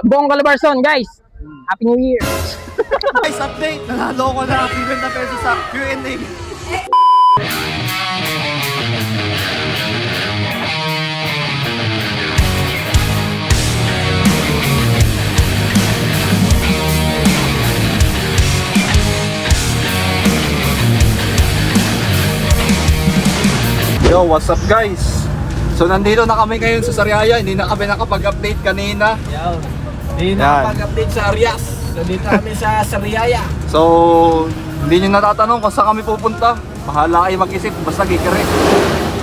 Buong Calabarzon, guys. Happy New Year. Guys, update! Nanalo ko na 50 pesos sa Q&A. Yo, what's up guys? So nandito na kami ngayon sa Sariaya, hindi na kami nakapag-update kanina. Hindi na pag-update sa Arias. Nandito kami sa Sariaya. So, hindi nyo natatanong kung saan kami pupunta. Bahala kayo mag-isip, basta kikiri.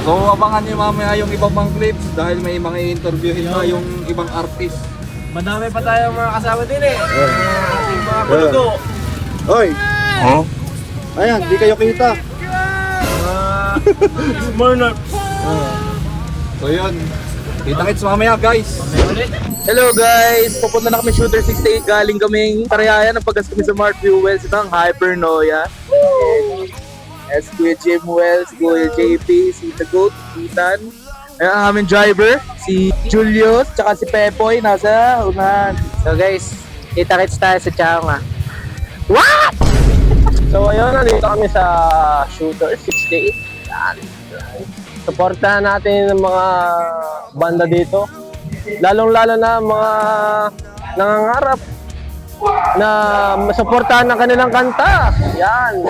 So, abangan nyo mamaya yung ibang mga clips dahil may mga interviewin pa yung ibang artist. Madami pa tayong mga kasama din eh. Ating mga kulugo. Hoy! Oh? Ayan, di kayo kita. Smurner. So yun, kita-kits mamaya guys. Hello guys! Pupunta na kami Shooter 68. Galing kaming Sariaya. Nagpagas kami sa Mart Fuels. Ito ang Hypernoia. Yes, Kuya Jim Wells, Kuya JP, si The Goat, Ethan. Ayan ang aming driver, si Julius, tsaka si Pepoy, nasa unahan. So guys, kita-kits tayo sa Changa. What? So ayun, nandito kami sa Shooter 68. Yan. Supportahan natin ng mga banda dito. Lalong-lalo na mga nangangarap na masuportahan ng kanilang kanta. Yan.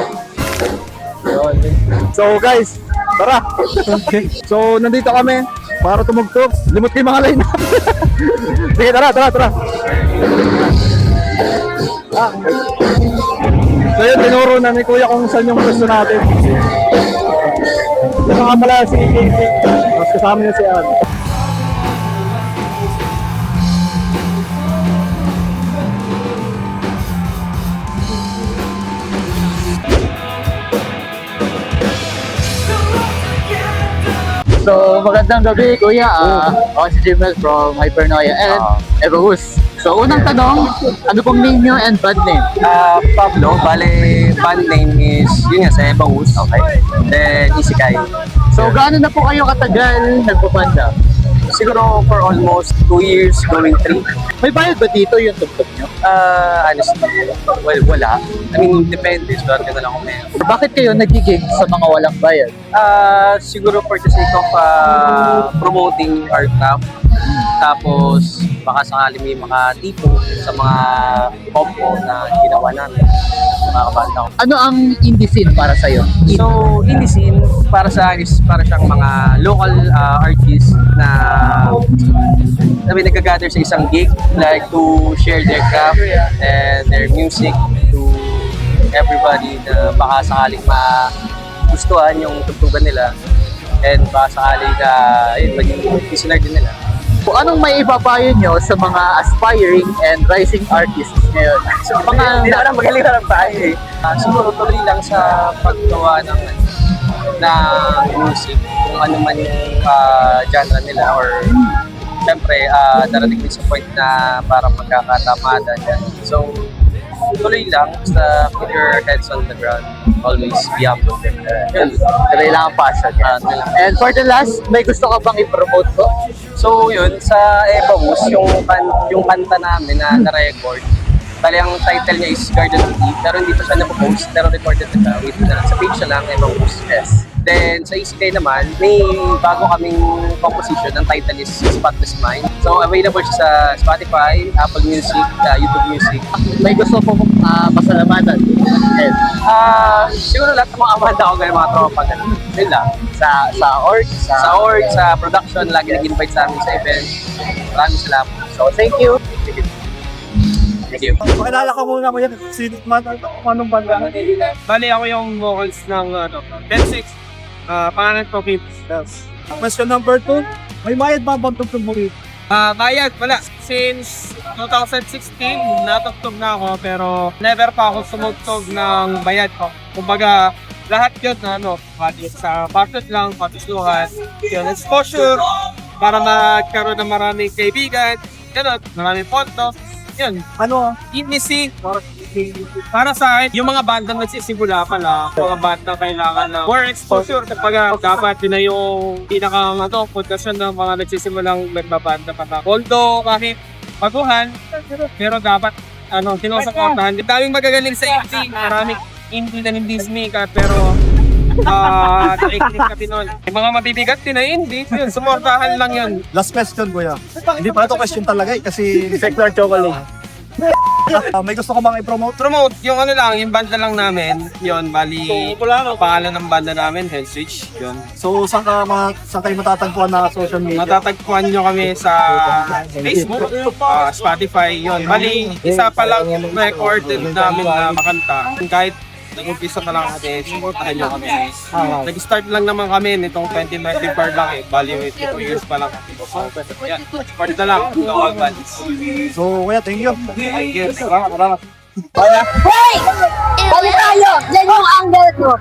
Yun. So guys, tara! So nandito kami para tumugtog. Limot kayo mga line. Sige, tara. So yun, tinuro na ni Kuya kung saan yung gusto natin. Ito nga pala si KK. Tapos kasama niya si Ann. So, magandang gabi, Kuya. Ako si Jim Wells from Hypernoia and Evahus. So, unang tanong, ano pong name nyo and band name? Pablo, bale band name is, yun nga, sa Ebahus. Okay. Then, Isikay. So, gaano na po kayo katagal nagpapanda? Siguro for almost 2 years, going 3. May bayad ba dito yung tugtog nyo? Honestly, well, wala. I mean, depende. Swerte na lang kung meron. Bakit kayo nagiging sa mga walang bayad? Siguro for the sake of promoting our craft. Tapos, baka sakali may mga tipo sa mga compo na ginawa namin. Mga kabanda ko. Ano ang indie scene para sa'yo? So, indie scene, para sa akin is para siyang mga local artists na nag-gather sa isang gig, like to share their craft and their music to everybody na baka sakaling magustuhan yung tugtugan nila and baka sakaling maging listener din nila. Kung anong may ipapayo nyo sa mga aspiring and rising artists ngayon? So, hindi na lang magaling na lang tayo eh. Siguro tuloy lang sa paggawa ng music, kung ano man yung genre nila or syempre darating din sa point na parang magkakatamada dyan. So, tuloy lang, basta keep your heads on the ground. Always be humble. Yun. Kailangan passion. And for the last, may gusto ka bang i-promote ko? So yun, sa Ebahus, yung kanta namin na na-record, bali ang title niya is Garden of Eve, pero hindi pa siya na-post, pero recorded na siya. Wait na lang, sa page siya lang, Ebahus. Yes. Then sa ECK naman, may bago kaming composition, ang title is Spotless Mind. So available siya sa Spotify, Apple Music, YouTube Music. May gusto po kong pasalamatan. Siguro lahat ng mga amanda ko ganyan, mga tropa, ganun. Yun lang. Sa org, Sa production, lagi nag-invite sa amin sa event. Maraming salamat. So, thank you. Thank you. Pakilala ka muna mo yan. Anong banda? Bali ako yung vocals ng 10-6. Pangalan ko Pips. Question number 2. May bayad ba bang tugtog mo rin? Bayad, wala. Since 2016, natugtog na ako pero never pa ako sumugtog ng bayad ko. Kumbaga, lahat yun pati sa budget lang, pati sluhan. Yun, exposure para magkaroon ng maraming kaibigan, maraming ponto. Yun, Ano? indie scene, Para sa akin, yung mga bandang nagsisimula pa lang, mga bandang kailangan na more exposure kapag dapat yun na yung pundasyon ng mga nagsisimulang nagbabanda pa lang. Although kahit baguhan, pero dapat sinusuportahan. Daming magagaling sa indie, maraming indie na hindi sumikat, pero nakikinig ka din nun. Yung mga mabibigat din na indie, yun, sumortahan lang yun. Last question, kuya. Hindi pala to question talaga kasi Sector Chocolate. may gusto ko bang i-promote? Promote, yung yung banda lang namin, yun, bali, pangalan ng banda namin, Hell Switch, yun. So, saan kayo matatagpuan na social media? Matatagpuan nyo kami sa Facebook, Spotify, yun. Bali, isa pa lang recorded namin na makanta. Kahit nag-umpisa pa lang natin, supportahan nyo kami. Nag-start lang naman kami nitong 2024 lang eh. Bali, 2 years pa lang. So, yan, support na lang, local bands. So, kuya, thank you. Thank you. Salamat. Hey! Bali tayo! Diyan yung angle ko.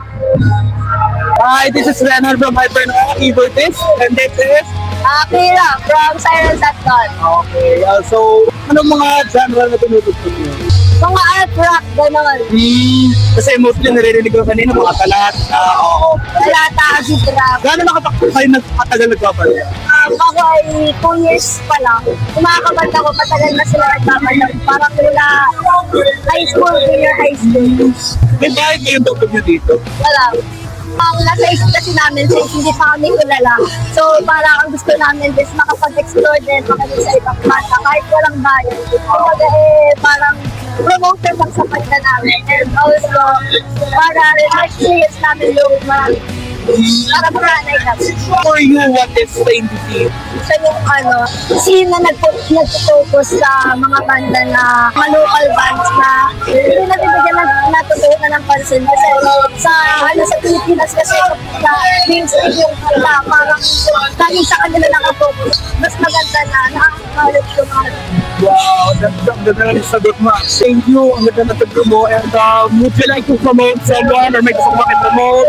Hi, this is Renard from Hypernoia Keyboardist. And this is... Akira from Sirens at Dawn. Okay, so, anong mga genre na tinutugtog niyo? Mga art rock, gano'n. Kasi mostly naririnig ko kanina mga talat. Oo. Lalata, rap. Gano'n nakatakbo kayo nagpatagal nagpapalala? Ako ay 2 years pa lang. Yung mga kabanda ko, patagal na sila nagpapalala. Parang mula high school, junior high school. May bakit kayong tugtog niyo dito? Wala. Ang nasa isip kasi namin since hindi pa kami kilala. So parang ang gusto namin is makapag-explore din, makapag sa ibang banda kahit walang bayan. Kumbaga parang promoter lang sa banda namin. And also, para experience namin yung para maranay kami. For you, what is the indie? So yung scene na nag-focus sa mga banda na mga local bands na hindi nabibigyan natutunan ng pansin kasi sa Pilipinas kasi na mainstream yung kanta parang dahil sa kanila nakafocus mas maganda na nakakalit yung mga Wow, ganda na lang yung sagot mo. Thank you, ang ganda na tugtog mo. And would you like to promote someone or may gusto mo promote?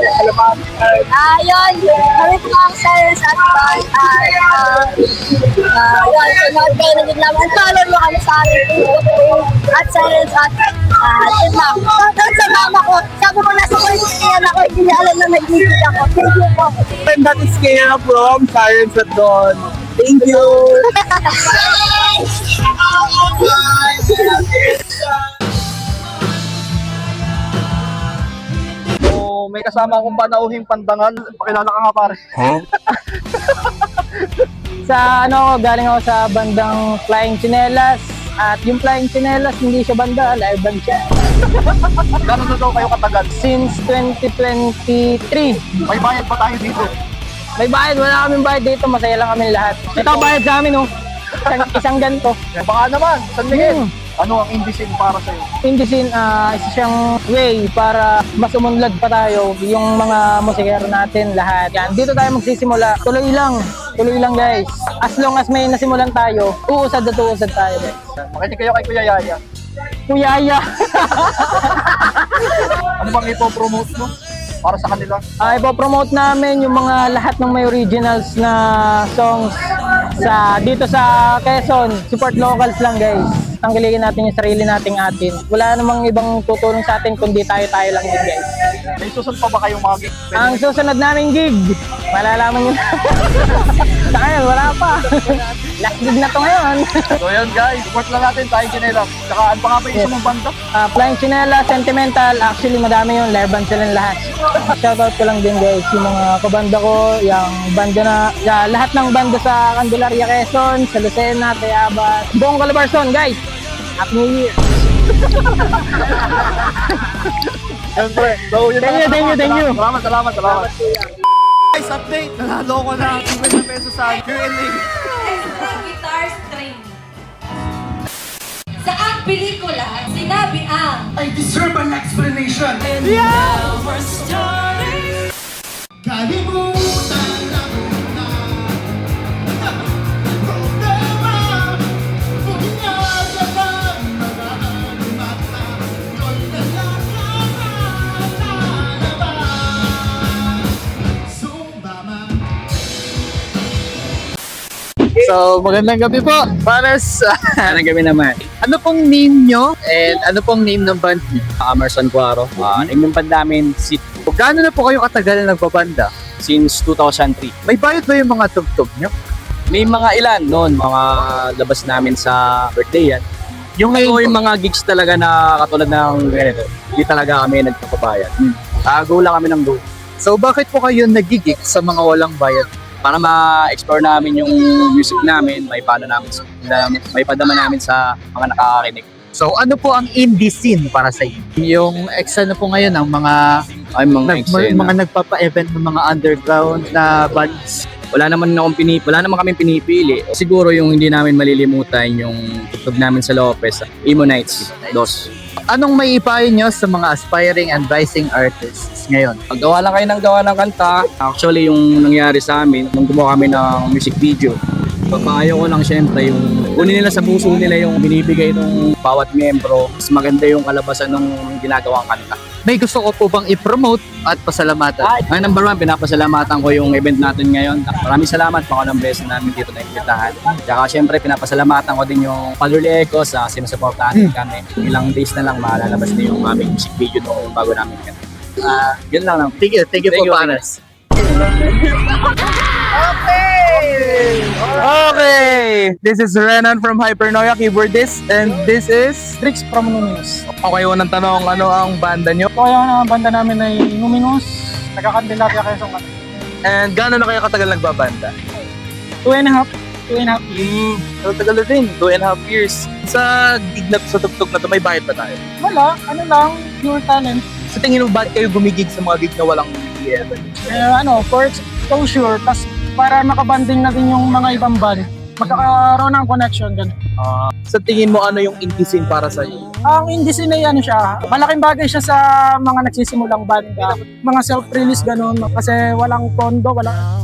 yun, kami po ang Sirens at Dawn yun, sunod kayo na din naman follow nyo kami sa aming Facebook at Sirens at yun lang. Tapos sa mama ko, sabi ko nasa Korean ako, hindi niya alam na nag-gigit ako. Thank you po. And that is Kaya from Sirens at Dawn. Thank you! So, may kasama akong panauhing pandangal. Pakilala ka nga, pare. Galing ako sa bandang Flying Chinelas. At yung Flying Chinelas, hindi siya banda, live band siya. Gano'n na daw kayo katagal? Since 2023. May bayad pa tayo dito. May bayad, wala kaming bayad dito, masaya lang kami lahat. Ito bayad sa amin, oh. Isang ganito. Baka naman, San Miguel. Hmm. Ano ang indie scene para sa'yo? Indie scene, isa siyang way para mas umunlad pa tayo. Yung mga musikero natin, lahat. Yan, dito tayo magsisimula. Tuloy lang guys. As long as may nasimulan tayo, uusad tayo. Makinig kayo kay Kuya Yaya. Kuyaya. Ano bang ipopromote mo para sa kanila? Ipopromote namin yung mga lahat ng may originals na songs dito sa Quezon. Support locals lang guys. Tanggalin natin yung sarili nating atin. Wala namang ibang tutulong sa atin kundi tayo lang din guys. May susunod pa ba kayong mga gig? Ang susunod naming gig, malalaman nyo na. Sa ngayon, wala pa. Last gig na to ngayon. So yun guys, support lang natin tayo Chinelas. Tsaka ano pa nga ba yung isa mong banda? Flying Chinela, Sentimental, actually madami yun, live band silang lahat. Shoutout ko lang din guys, yung mga kabanda ko, yung banda na, lahat ng banda sa Candelaria, Quezon, sa Lucena, Tayabas, buong Calabarzon guys. Happy New Year! Siyempre. So yun Thank you. Salamat. Guys, update! Nanalo ko na 50 pesos sa Q&A. Guitar string. Sa ang pelikula, sinabi ang I deserve an explanation. Kalimutan ako na problema. Bunyag na lang maraming mata. Doon na lang nakalabas. Sumama. So, magandang gabi po. Pares, Anong gabi naman? ano pong name nyo and ano pong name ng band nyo? Emerson Cuaro. Name ng band namin Gaano na po kayo katagal na nagbabanda? since 2003. May bayad ba yung mga tugtog nyo? May mga ilan noon, mga labas namin sa birthday yan. Yung Ito ngayon yung mga gigs talaga na katulad ng ganito. Hindi talaga kami nagpapabayad. Go lang kami ng go. So, bakit po kayo nagigik sa mga walang bayad? Para ma-explore namin yung music namin, may padama namin sa mga nakakarinig. So, ano po ang indie scene para sa inyo? Yung na po ngayon ang mga mga nagpapa-event ng mga underground na bands. Wala naman kaming pinipili. Siguro yung hindi namin malilimutan yung tugtog namin sa Lopez, Emo Nights, Dos. Anong may ipayo nyo sa mga aspiring and rising artists ngayon? Gawa lang kayo ng gawa ng kanta. Actually, yung nangyari sa amin, nung gumawa kami ng music video, papayo ko lang syempre yung kunin nila sa puso nila yung binibigay ng bawat miyembro. Mas maganda yung kalabasan ng ginagawang kanta. May gusto ko po bang i-promote at pasalamatan? Ang number one, pinapasalamatan ko yung event natin ngayon. Maraming salamat po ng blessing namin dito na imbitahan. Tsaka syempre, pinapasalamatan ko din yung Paluli Echo sa sinusuportahan kami. Ilang days na lang malalabas na yung aming music video nung bago namin kanta. Yun lang. Thank you po, Paras. Okay! This is Renan from Hypernoia, keyboardist, and this is... Tricks from Luminous. Okay, unang tanong, ano ang banda nyo? So, yung banda namin ay Luminous, taga-Candelaria, Quezon. And gaano na kayo katagal nagbabanda? 2.5 years. So, tagal na din, 2.5 years. Sa gig na sa tugtog na to, may bayad pa tayo. Wala, ano lang, pure talent. Sa tingin mo, bakit kayo gumigig sa mga gig na walang event? For exposure, tas para makabanding na din yung mga ibang band. Magkakaroon ng connection ganun. Sa tingin mo, ano yung indie scene para sa iyo? Ang indie scene ay ano siya, malaking bagay siya sa mga nagsisimulang banda, mga self-release ganun, kasi walang pondo, walang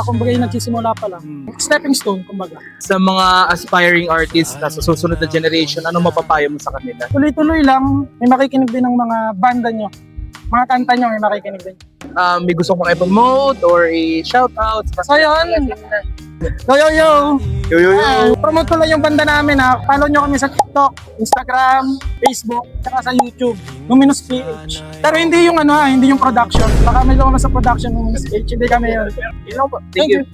kumbaga yung nagsisimula pa lang. Stepping stone, kumbaga. Sa mga aspiring artists na sa susunod na generation, ano mapapayo mo sa kanila? Tuloy-tuloy lang, may makikinig din ng mga banda nyo. Mga kanta nyo, may makikinig din. May gusto kong i-promote or i-shoutout? So yun, yo! Promote ko lang yung banda namin ha. Follow nyo kami sa TikTok, Instagram, Facebook, saka sa YouTube. Luminous PH. Pero hindi yung hindi yung production. Baka may lang sa production Luminous PH. Hindi kami yun. Thank you.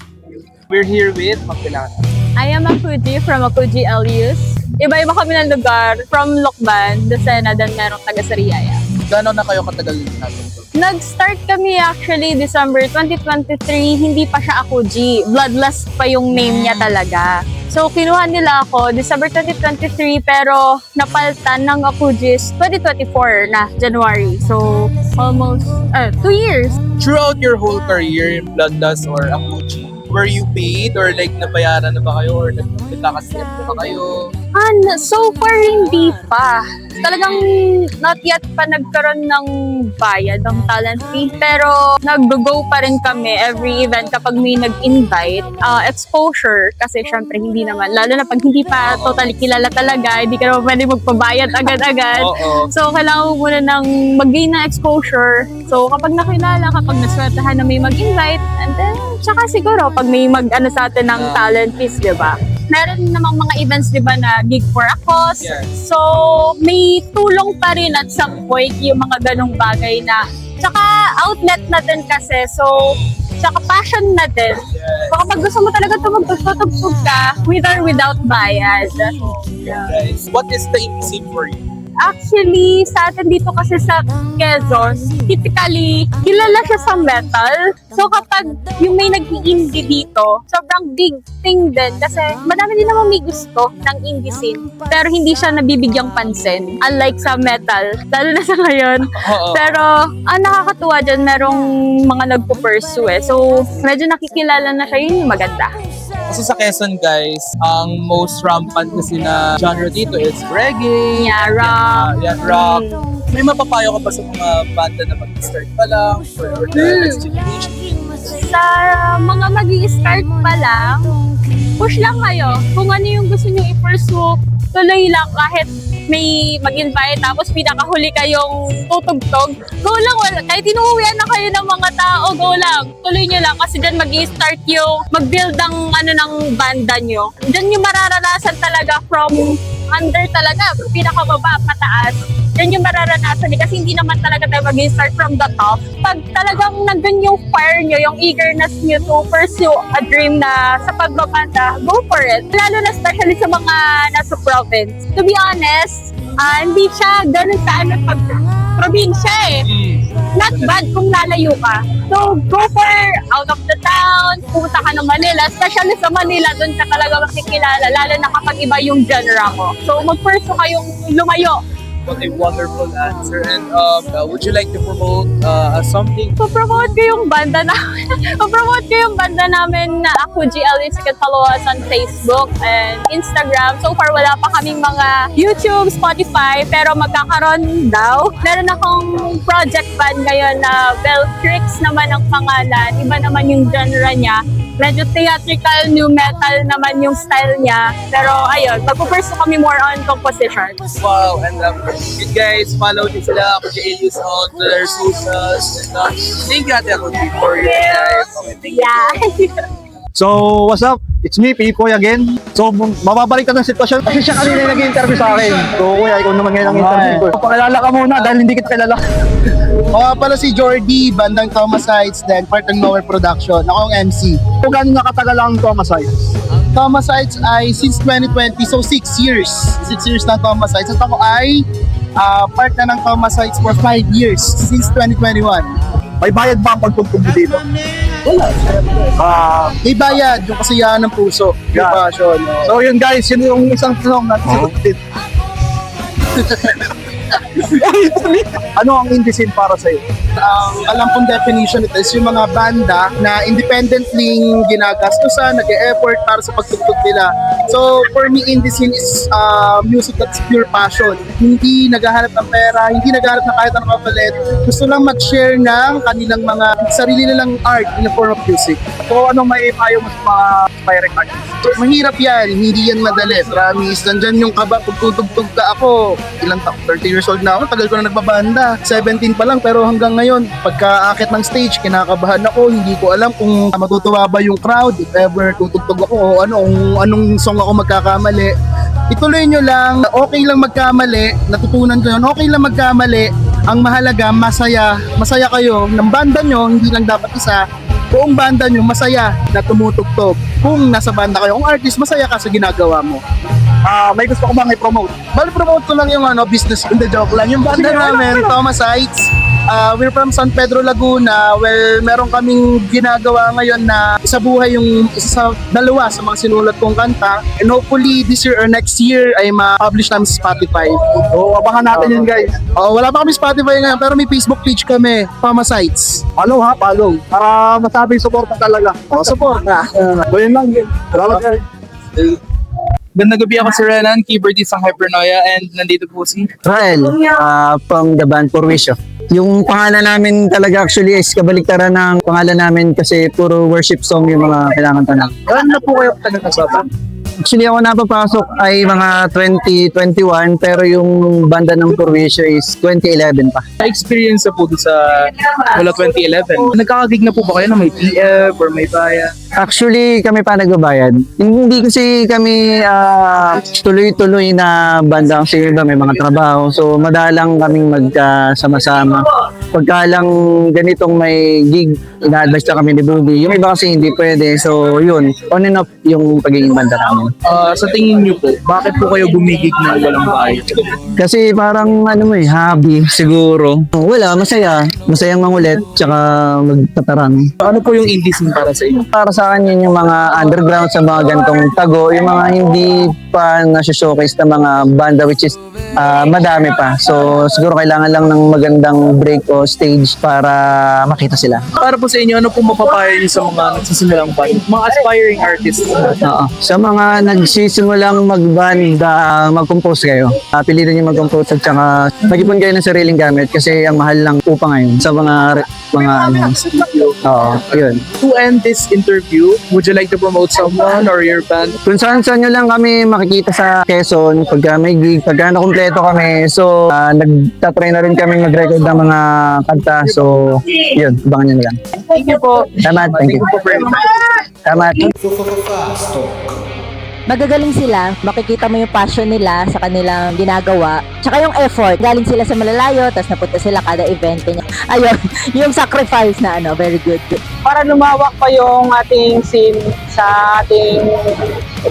We're here with Magpilana. I am Akuji from Akuji Elius. Iba-iba kami ng lugar. From Lokban, Lucena, then merong taga Sariaya. Gano'n na kayo katagal natin? Nag-start kami actually December 2023, hindi pa siya Akuji. Bloodless pa yung name niya talaga. So, kinuha nila ako December 2023 pero napaltan ng Akujis 2024 na January. So, almost 2 years. Throughout your whole career in Bloodlust or Akuji, were you paid or like nabayaran na ba kayo or nagkakasip na ba kayo? So far, hindi pa. Talagang not yet pa nagkaroon ng bayad ng talent fee. Pero nag-go pa rin kami every event kapag may nag-invite. Exposure, kasi syempre hindi naman. Lalo na pag hindi pa totally kilala talaga, hindi ka naman pwede magpabayad agad-agad. So kailangan mo muna ng mag-gain ng exposure. So kapag nakilala, kapag naswertahan na may mag-invite, and then tsaka siguro pag may mag-ano sa atin ng talent fees, di ba? Meron namang mga events, di ba, na gig for a cause. Yes. So, may tulong pa rin at some point yung mga ganong bagay na, tsaka outlet na din kasi. So, tsaka passion na din. So, kapag gusto mo talaga tumugtog ka, with or without bayad. Guys, what is the indie scene for you? Actually, sa atin dito kasi sa Quezon, typically, kilala siya sa metal. So kapag yung may nag-indie dito, sobrang big thing din. Kasi madami din naman may gusto ng indie scene. Pero hindi siya nabibigyang pansin. Unlike sa metal, lalo na sa ngayon. Pero ang nakakatuwa dyan, merong mga nagpo-pursue eh. So medyo nakikilala na siya, yun yung maganda. Kasi sa Quezon, guys, ang most rampant kasi na genre dito is reggae. Yeah, rock. Rock. May mapapayo ka pa sa mga banda na mag-start pa lang or the next generation? Sa mga mag-i-start pa lang, push lang kayo. Kung ano yung gusto nyo i-pursue, tuloy lang kahit may mag-invite tapos pinakahuli kayong tutugtog, go lang, wala. Kahit inuuwian na kayo ng mga tao, go lang. Tuloy nyo lang kasi dyan mag-i-start yung mag-build ng banda nyo. Dyan yung mararanasan talaga from under talaga, pinakamaba, pataas. Yan yung mararanasan kasi hindi naman talaga tayo mag-start from the top. Pag talagang nandun yung fire nyo, yung eagerness nyo to pursue a dream na sa pagbabanda, go for it. Lalo na especially sa mga nasa province. To be honest, hindi siya ganun sa pag probinsya eh. Not bad kung lalayo ka. So, go for out of the town, pumunta ka ng Manila, especially sa Manila, doon ka talaga makikilala, lalo na kapag iba yung genre mo. So, mag-pursue kayong lumayo. What a wonderful answer. And would you like to promote something? Promote ko yung banda namin. Promote ko yung banda namin na ako, GLE. You can follow us on Facebook and Instagram. So far, wala pa kaming mga YouTube, Spotify, pero magkakaroon daw. Meron akong project band ngayon na Beltrix naman ang pangalan. Iba naman yung genre niya. Medyo theatrical, new metal naman yung style niya. Pero ayun, magpupursue kami more on composition. Wow, and you guys follow din sila ako Elius on their socials. Thank you, Ate Akuji, for your time. Yeah. So, what's up? It's me, Pipoy again. So, mababalik ka ng sitwasyon kasi siya kanina yung nag-interview sa akin. So, kuya, ikaw naman ngayon ang interview ko. Pakilala ka muna dahil hindi kita kilala. Ako pala si Jordy, bandang Thomasites, then part ng Nowhere Production. Ako ang MC. Kung gano'n nakatagal ang Thomasites? Thomasites ay since 2020, so 6 years. 6 years na Thomasites. At ako ay part na ng Thomasites for 5 years, since 2021. May bayad ba ang pagtugtog mo dito? Wala. May bayad, yung kasiyahan ng puso, yung Yeah. passion. So yun guys, yun yung isang tanong natin sa din. Ano ang indie scene para sa'yo? Alam kong definition ito is yung mga banda na independently ginagastusan, nag-e-effort para sa pagtugtog nila. So for me, indie scene is music that's pure passion. Hindi naghahanap ng pera, hindi naghahanap ng kahit anong kapalit. Gusto lang mag-share ng kanilang mga sarili nilang art in the form of music. So ano may payo mo sa mga aspiring artists? So, mahirap yan, hindi yan madali. Promise, nandyan yung kaba, pagtutugtog ka ako. Ilang taon, 30 years old na ako, tagal ko na nagbabanda. 17 pa lang, pero hanggang ngayon, pagka-akit ng stage, kinakabahan ako, hindi ko alam kung matutuwa ba yung crowd, if ever tutugtog ako, o anong song ako magkakamali. Ituloy nyo lang, okay lang magkamali, natutunan ko yun, okay lang magkamali, ang mahalaga, masaya kayo ng banda nyo, hindi lang dapat isa, buong banda nyo masaya na tumutugtog. Kung nasa banda kayo, kung artist, masaya ka sa ginagawa mo. May gusto ko bang i-promote? Promote ko lang yung business, hindi joke lang. Yung banda namin, Thomasites, we're from San Pedro, Laguna. Well, meron kaming ginagawa ngayon na isa buhay yung isa sa dalawa sa mga sinulat kong kanta. And hopefully this year or next year ay ma-publish namin sa Spotify. So abangan natin yun guys. Wala pa kami Spotify ngayon, pero may Facebook page kami, Thomasites. Follow ha, follow. Para masabing support talaga. Support na. So yun lang. Salamat guys. Gandang gabi, ako si Renan, keyboardist sa Hypernoia, and nandito po si Rael, from the band Porwisyo. Yung pangalan namin talaga actually is kabaliktaran ng pangalan namin kasi puro worship song yung mga kailangan tanong. Ano na po kayo taga-kasama? Actually ako napapasok ay mga 2021 pero yung banda ng Porwisyo is 2011 pa. experience na po doon sa mula 2011. Nagkakagig na po ba kayo na may PF or may bayan? Actually kami pa nagbabayad. Hindi kasi kami tuloy-tuloy na banda kasi iba may mga trabaho. So madalang kaming magkasama-sama. Pagka lang ganitong may gig, ina-advise na kami ni Boogie. Yung iba kasi hindi pwede. So yun, on and off yung pagiging banda namin. Sa tingin niyo po, bakit po kayo gumigig na walang bayad? Kasi parang hobby siguro. Wala, masaya. Masayang mangulit, tsaka magtatarang. Ano po yung indie scene para sa inyo? Para sa akin yun yung mga underground sa mga gantong tago, yung mga hindi pa nasi-showcase na mga banda which is madami pa. So siguro kailangan lang ng magandang break o stage para makita sila. Para po sa inyo, ano po mapapayo niyo sa mga nagsisimulang band? Mga aspiring artists? Oo. Sa mga nagsisimulang mag-band, mag-compose kayo. Pilitin niyo mag-compose at saka mag-ipon kayo ng sariling gamit kasi ang mahal lang upa ngayon sa mga oo, yun. To end this interview, would you like to promote someone or your band? Kung saan nyo lang kami makikita sa Quezon, pagka may gig, pagka nakumpleto kompleto kami. So, nagtatry na rin kami mag-record ng mga kanta. So, yun, abangan nyo na lang. Thank you po. Salamat, thank you. Salamat. Magagaling sila, makikita mo yung passion nila sa kanilang ginagawa, tsaka yung effort. Galing sila sa malalayo, tapos napunta sila kada event niya. Ayun, yung sacrifice na very good. Para lumawak pa yung ating scene sa ating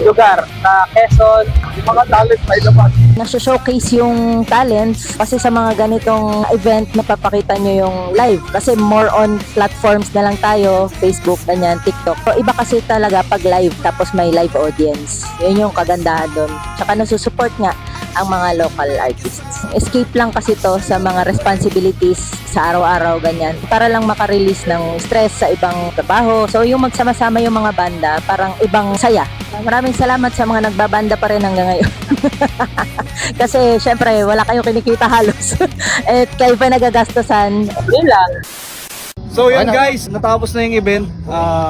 lugar, sa Quezon, yung mga talent may labas. Nasa-showcase yung talents kasi sa mga ganitong event napapakita nyo yung live. Kasi more on platforms na lang tayo, Facebook, ganyan, TikTok. So, iba kasi talaga pag live tapos may live audience. Yun yung kagandahan doon. Tsaka nasusupport nga ang mga local artists. Escape lang kasi to sa mga responsibilities sa araw-araw, ganyan. Para lang makarelease ng stress sa ibang trabaho. So yung magsama-sama yung mga banda, parang ibang saya. Maraming salamat sa mga nagbabanda pa rin hanggang ngayon. Kasi syempre wala kayong kinikita halos. At kayo pa nagagastosan. Yun lang. So yun guys, natapos na yung event.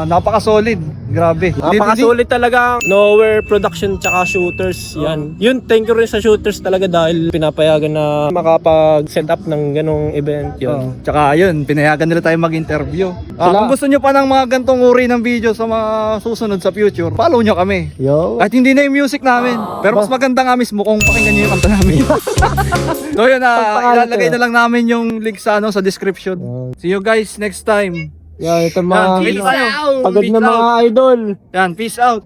Napaka-solid. Grabe. Napakasulit talaga. Nowhere Production tsaka Shooters. Yan. Yun, thank you rin sa Shooters talaga dahil pinapayagan na makapag-set up ng ganong event. Yun. Tsaka yun, pinayagan nila tayo mag-interview. Kung gusto nyo pa ng mga gantong uri ng video sa mga susunod sa future, follow nyo kami. At hindi na yung music namin. Pero mas maganda nga mismo kung pakinggan nyo yung kanta namin. So yun, ilalagay na lang namin yung link sa description. See you guys next time. Yan, ito mga Peace out. pagod na mga idol. Yan, peace out.